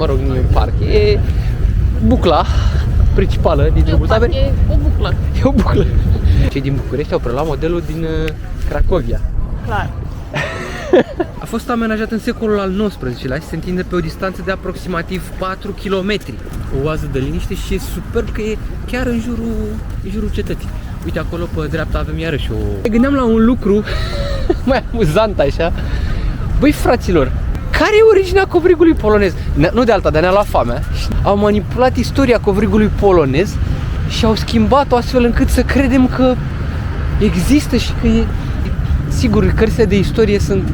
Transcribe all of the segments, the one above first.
mă rog, nu e un parc, e bucla principală din drumul taberei. E o buclă. E o buclă. Cei din București au preluat modelul din Cracovia. Clar. A fost amenajat în secolul al XIX-lea și se întinde pe o distanță de aproximativ 4 km. O oază de liniște și e superb că e chiar în jurul cetății. Uite, acolo pe dreapta avem iarăși o... Ne gândeam la un lucru mai amuzant așa. Băi, fraților, care e originea covrigului polonez? Nu de alta, dar ne-a luat foamea. Au manipulat istoria covrigului polonez și au schimbat-o astfel încât să credem că există și că e... Sigur, cărțile de istorie sunt,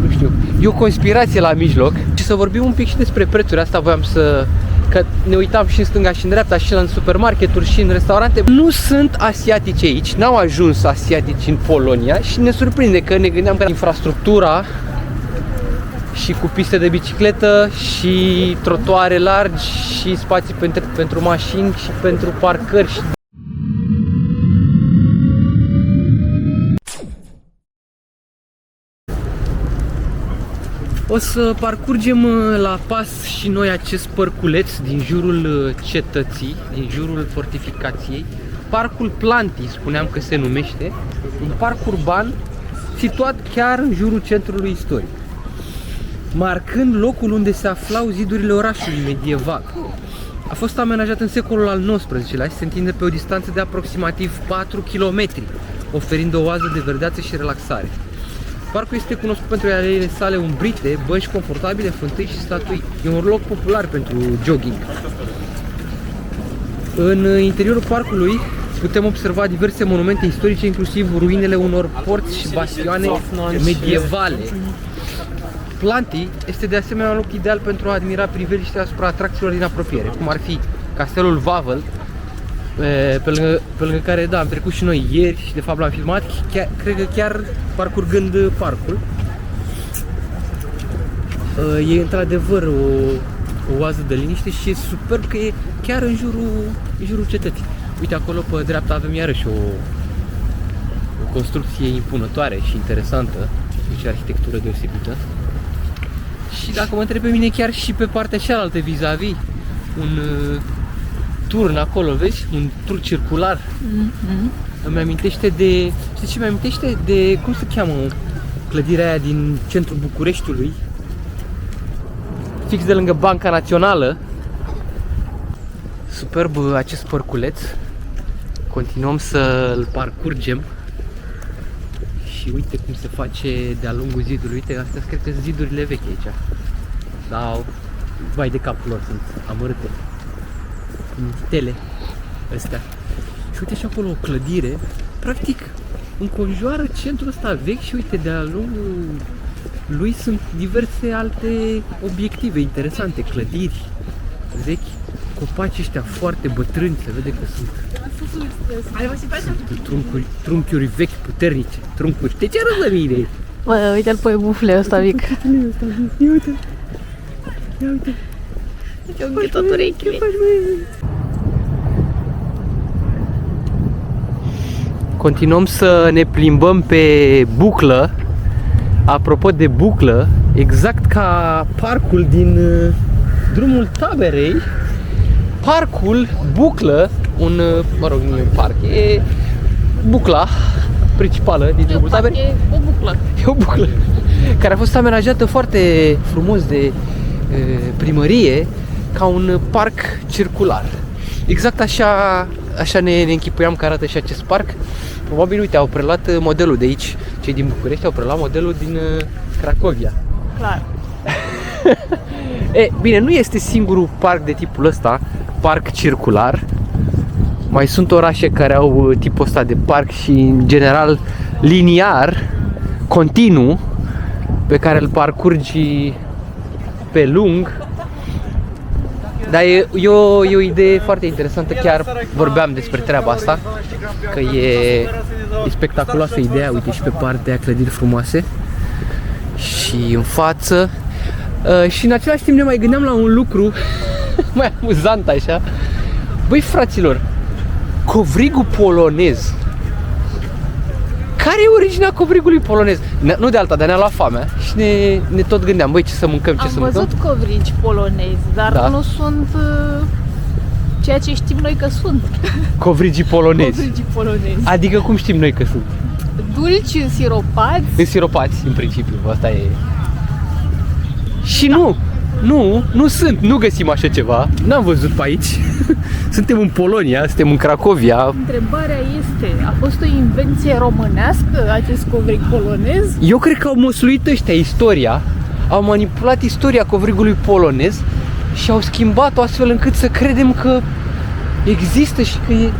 nu știu, e o conspirație la mijloc. Și să vorbim un pic și despre prețuri. Asta voiam să... Că ne uitam și în stânga și în dreapta, și în supermarketuri și în restaurante. Nu sunt asiatici aici, n-au ajuns asiatici în Polonia și ne surprinde că ne gândeam că infrastructura și cu piste de bicicletă și trotuare largi și spații pentru mașini și pentru parcări și... O să parcurgem la pas și noi acest parculeț din jurul cetății, din jurul fortificației. Parcul Planti, spuneam că se numește, un parc urban situat chiar în jurul centrului istoric, marcând locul unde se aflau zidurile orașului medieval. A fost amenajat în secolul al XIX-lea și se întinde pe o distanță de aproximativ 4 km, oferind o oază de verdeață și relaxare. Parcul este cunoscut pentru aleile sale umbrite, bănci confortabile, fântâni și statui. E un loc popular pentru jogging. În interiorul parcului putem observa diverse monumente istorice, inclusiv ruinele unor porți și bastioane medievale. Planti este de asemenea un loc ideal pentru a admira priveliște asupra atracțiilor din apropiere, cum ar fi castelul Wawel, pe lângă care, da, am trecut și noi ieri și de fapt l-am filmat, cred că chiar parcurgând parcul. E într-adevăr o oază de liniște și e superb că e chiar în jurul cetății. Uite, acolo pe dreapta avem iarăși o construcție impunătoare și interesantă, deci arhitectură deosebită. Și dacă mă întreb pe mine, chiar și pe partea cealaltă vis-a-vis, un turn acolo, vezi? Un tur circular. Îmi amintește de... Știi ce mi amintește? De... Cum se cheamă clădirea aia din centrul Bucureștiului? Fix de lângă Banca Națională. Superb acest parculeț. Continuăm să-l parcurgem. Și uite cum se face de-a lungul zidului. Uite, astea cred că sunt zidurile vechi aici. Sau... Vai de capul lor, sunt amărâte. Mititele astea. Și uite și acolo o clădire. Practic înconjoară centrul ăsta vechi și uite, de-a lungul lui sunt diverse alte obiective interesante, clădiri vechi, copaci ăștia foarte bătrâni, se vede că sunt trunchiuri vechi puternice, truncuri. De ce arăți la mine? Bă, uite-l pe bufle ăsta mic. Ia uite. Ia uite. Ce-o înghitot urechile. Continuăm să ne plimbăm pe buclă. Apropo de buclă, exact ca parcul din drumul taberei, parcul buclă, mă rog, nu e un parc, e bucla principală din drumul taberei. E o buclă. E o buclă care a fost amenajată foarte frumos de primărie ca un parc circular. Exact așa ne închipuiam că arată și acest parc. Probabil, uite, au preluat modelul de aici. Cei din București au preluat modelul din Cracovia. Clar. Bine, nu este singurul parc de tipul ăsta, parc circular. Mai sunt orașe care au tipul ăsta de parc și, în general, liniar, continuu, pe care îl parcurgi pe lung. Dar e o idee foarte interesantă, chiar vorbeam despre treaba asta, că e spectaculoasă ideea, uite și pe partea clădiri frumoase și în față. Și în același timp ne mai gândeam la un lucru mai amuzant așa. Băi, fraților, covrigul polonez, care e originea covrigului polonez? Nu de alta, dar ne-a luat foamea și ne tot gândeam, băi, ce să mâncăm, ce Am să mâncăm. văzut covrigi polonezi, dar Da. nu sunt ceea ce știm noi că sunt. Covrigii polonezi. Covrigii polonezi. Adică cum știm noi că sunt? Dulci, însiropați. Însiropați, în principiu, asta e. Și nu sunt, nu găsim așa ceva. N-am văzut pe aici. Suntem în Polonia, suntem în Cracovia. Întrebarea este, a fost o invenție românească acest covrig polonez? Eu cred că au măsluit ăștia istoria, au manipulat istoria covrigului polonez și au schimbat-o astfel încât să credem că există și că e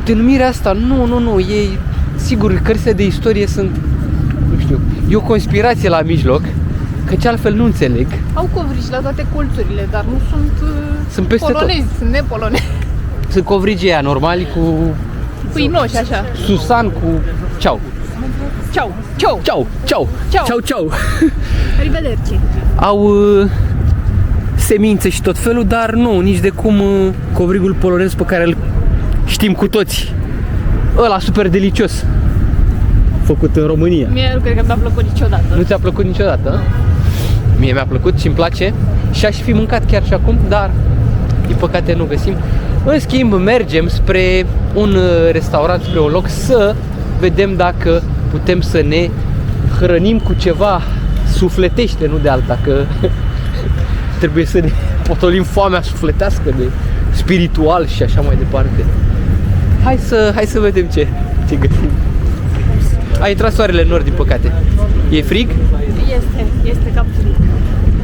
denumirea asta. Nu, e sigur, cărțile de istorie sunt, nu știu, e o conspirație la mijloc, căci altfel nu înțeleg. Au covrigi la toate colțurile, dar nu sunt Peste polonezi, tot. sunt nepolonezi. Sunt covrigii aia normali cu Pâinoși, așa. susan, cu ceau. Ciao, ciao. Ceau, ceau, Ceau. ceau, ceau. Arrivederci. Au semințe și tot felul, dar nu, nici de cum covrigul polonez pe care îl știm cu toți. Ăla super delicios. Făcut în România. Mie nu cred că mi-a plăcut niciodată. Nu ți-a plăcut niciodată? Mie mi-a plăcut și îmi place și aș fi mâncat chiar și acum, dar din păcate nu găsim. În schimb, mergem spre un restaurant, spre un loc să vedem dacă putem să ne hrănim cu ceva sufletește, nu de alta, că trebuie să ne potolim foamea sufletească, de spiritual și așa mai departe. Hai să vedem ce găsim. A intrat soarele în nord, din păcate. E frig? Este cam frig.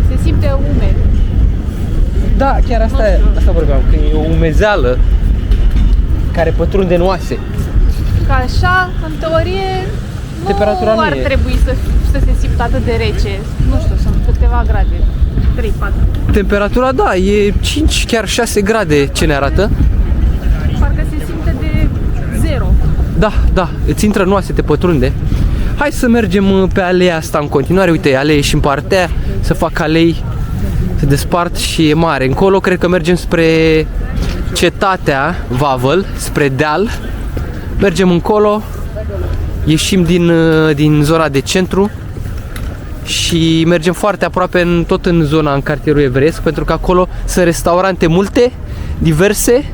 Se simte umed. Da, chiar asta vorbeam, că e o umezeală care pătrunde în oase. Ca așa, în teorie, Temperatura nu ar e. trebui să se simtă atât de rece. Nu știu, sunt câteva grade. 3-4. Temperatura, da, e 5, chiar 6 grade, ce ne arată. Parcă se simte de 0. Da, îți intră în oase, te pătrunde. Hai să mergem pe aleea asta în continuare. Uite, alee și în partea aia, să fac alei, se despart și e mare. Încolo cred că mergem spre cetatea Wawel, spre deal. Mergem încolo, ieșim din zona de centru și mergem foarte aproape tot în zona, în cartierul evreiesc, pentru că acolo sunt restaurante multe, diverse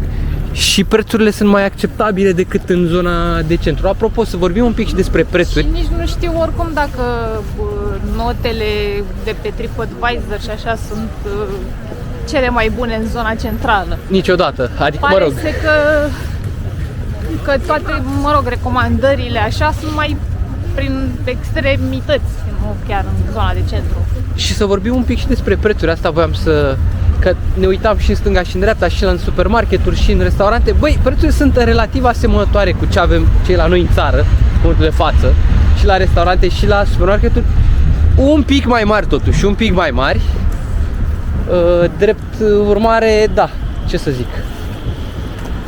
și prețurile sunt mai acceptabile decât în zona de centru. Apropo, să vorbim un pic și despre prețuri. Și nici nu știu oricum dacă notele de pe TripAdvisor și așa sunt cele mai bune în zona centrală. Niciodată, adică Pare mă rog. că toate, recomandările așa sunt mai prin extremități, nu chiar în zona de centru. Și să vorbim un pic și despre prețuri, asta voiam să... Că ne uitam și în stânga și în dreapta, și în supermarketuri și în restaurante. Băi, prețurile sunt relativ asemănătoare cu ce avem cei la noi în țară, în momentul de față, și la restaurante și la supermarketuri. Un pic mai mari totuși, un pic mai mari. Drept urmare, da, ce să zic.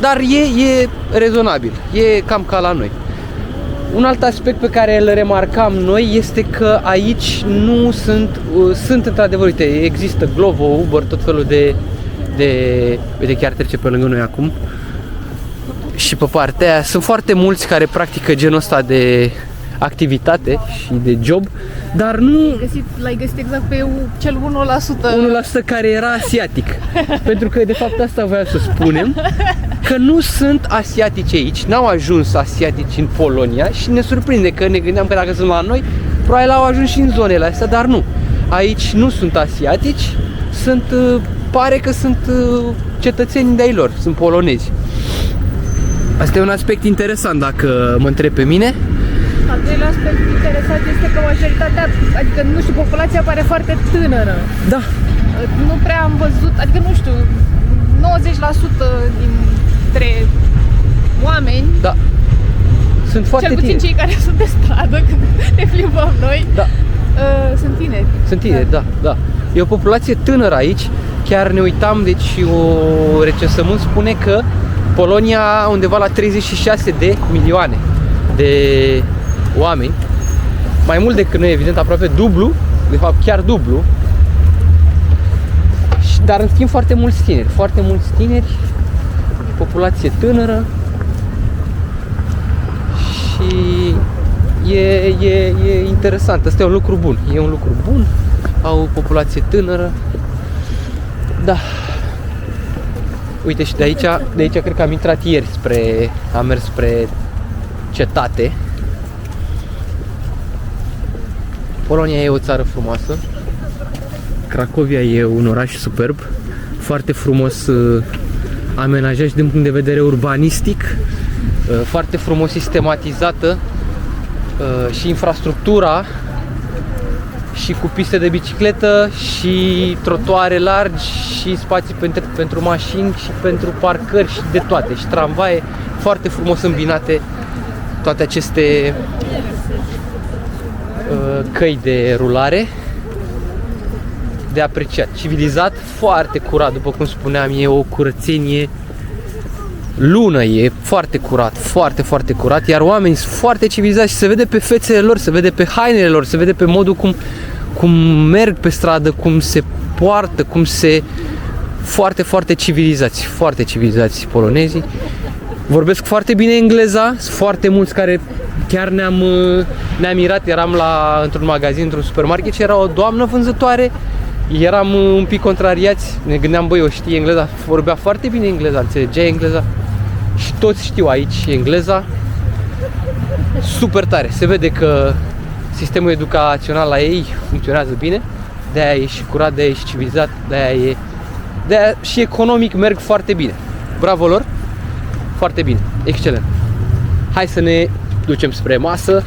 Dar e rezonabil, e cam ca la noi. Un alt aspect pe care îl remarcam noi este că aici nu sunt într-adevăr, uite, există Glovo, Uber, tot felul uite, chiar trece pe lângă noi acum. Și pe partea aia sunt foarte mulți care practică genul ăsta de activitate și de job, dar nu L-ai găsit exact pe cel 1% care era asiatic. Pentru că de fapt asta voiam să spunem, că nu sunt asiatici aici, n-au ajuns asiatici în Polonia și ne surprinde că ne gândeam că dacă sunt la noi, probabil au ajuns și în zonele astea, dar nu. Aici nu sunt asiatici, pare că sunt cetățeni de-ai lor, sunt polonezi. Asta e un aspect interesant dacă mă întreb pe mine. Al doilea aspect interesant este că majoritatea, adică nu știu, populația pare foarte tânără. Da. Nu prea am văzut, adică nu știu, 90% dintre oameni, Da. Sunt foarte cel puțin tineri. cei care sunt pe stradă când ne plimbăm noi, Da. sunt tineri. Sunt tineri, da. E o populație tânără aici. Chiar ne uitam, deci o recensământ spune că Polonia undeva la 36 de milioane de oameni. Mai mult decât noi, evident, aproape dublu, de fapt chiar dublu. Dar în schimb foarte mulți tineri, populație tânără și e interesant. Asta e un lucru bun. E un lucru bun. Au o populație tânără. Da. Uite, și de aici cred că am intrat ieri am mers spre cetate. Polonia e o țară frumoasă. Cracovia e un oraș superb, foarte frumos amenajat și din punct de vedere urbanistic, foarte frumos sistematizată și infrastructura și cu piste de bicicletă și trotuare largi și spații pentru mașini și pentru parcări și de toate, și tramvaie, foarte frumos îmbinate toate aceste căi de rulare, de apreciat. Civilizat, foarte curat, după cum spuneam, e o curățenie lună, e foarte curat, foarte, foarte curat, iar oamenii sunt foarte civilizați și se vede pe fețele lor, se vede pe hainele lor, se vede pe modul cum merg pe stradă, cum se poartă, foarte, foarte civilizați polonezii. Vorbesc foarte bine engleza, sunt foarte mulți care chiar ne-am mirat. Eram într-un magazin, într-un supermarket și era o doamnă vânzătoare. Eram un pic contrariați, ne gândeam, băi, o știe engleza, vorbea foarte bine engleza, înțelegea engleza și toți știu aici engleza. Super tare, se vede că sistemul educațional la ei funcționează bine, de-aia e și curat, de-aia e și civilizat, de-aia și economic merg foarte bine. Bravo lor, foarte bine, excelent. Hai să ne ducem spre masă,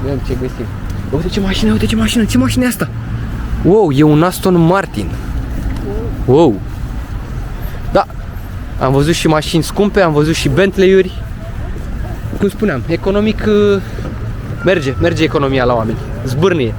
vedem ce găsim. Uite ce mașină e asta? Wow, e un Aston Martin. Wow. Da, am văzut și mașini scumpe, am văzut și Bentley-uri. Cum spuneam, economic merge economia la oameni, zbârnie.